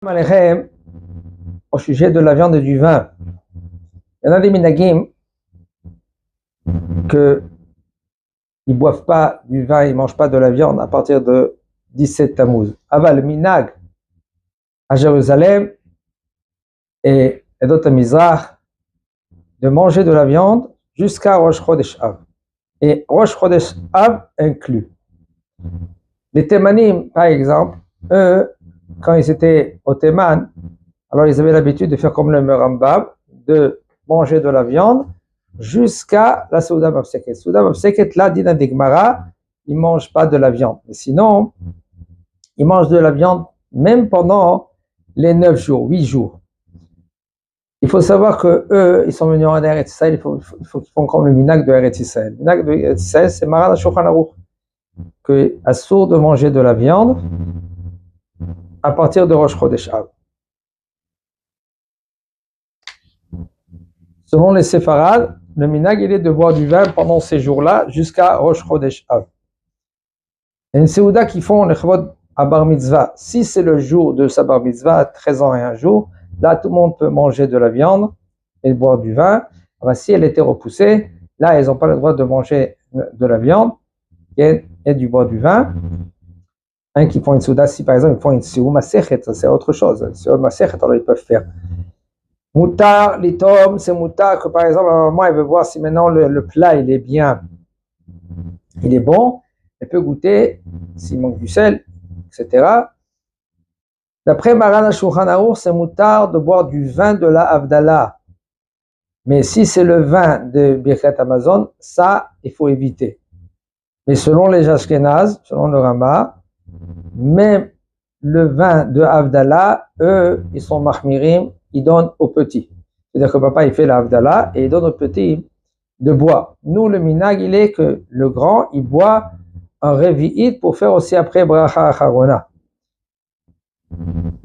Alechem, au sujet de la viande et du vin. Il y en a des minagim que ils boivent pas du vin, ils mangent pas de la viande à partir de 17 Tammuz. Aval, le minag à Jérusalem et d'autres Mizrach de manger de la viande jusqu'à Rosh Chodesh Av. Et Rosh Chodesh Av inclus. Les Thémanim, par exemple, eux, quand ils étaient au Théman, alors ils avaient l'habitude de faire comme le Rambam, de manger de la viande jusqu'à la Souda Mafseket. Souda Mafseket, là, dit dans des Gemara, ils ne mangent pas de la viande. Mais sinon, ils mangent de la viande même pendant les 9 jours, 8 jours. Il faut savoir que eux, ils sont venus en Eretz Israël, il faut qu'ils font comme le minag de Eretz Israël. Le minag de Eretz Israël, c'est Maran HaShulchan Aruch, que assourd de manger de la viande à partir de Rosh Chodesh Av. Selon les séfarades, le minag il est de boire du vin pendant ces jours-là jusqu'à Rosh Chodesh Av. Il y a une séouda qui font le chevod à bar mitzvah. Si c'est le jour de sa bar mitzvah, 13 ans et un jour, là tout le monde peut manger de la viande et boire du vin. Alors, si elle était repoussée, là ils n'ont pas le droit de manger de la viande et du boire du vin. Un qui font une séouda, si par exemple ils font une séou masechet, ça c'est autre chose. Une séou masechet, alors ils peuvent faire. Moutar, litom, c'est moutar que par exemple, un moment, elle veut voir si maintenant le plat il est bien, il est bon, elle peut goûter s'il manque du sel, etc. D'après Maran HaShulchan Aruch, c'est moutar de boire du vin de la Havdalah. Mais si c'est le vin de Birkat Hamazon, ça, il faut éviter. Mais selon les Ashkenaz, selon le Rama, même le vin de Havdalah, eux, ils sont mahmirim, ils donnent aux petits. C'est-à-dire que papa, il fait la Havdalah et il donne aux petits de boire. Nous, le minag, il est que le grand, il boit un revi'it pour faire aussi après bracha acharona.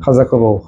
Chazak Baruch.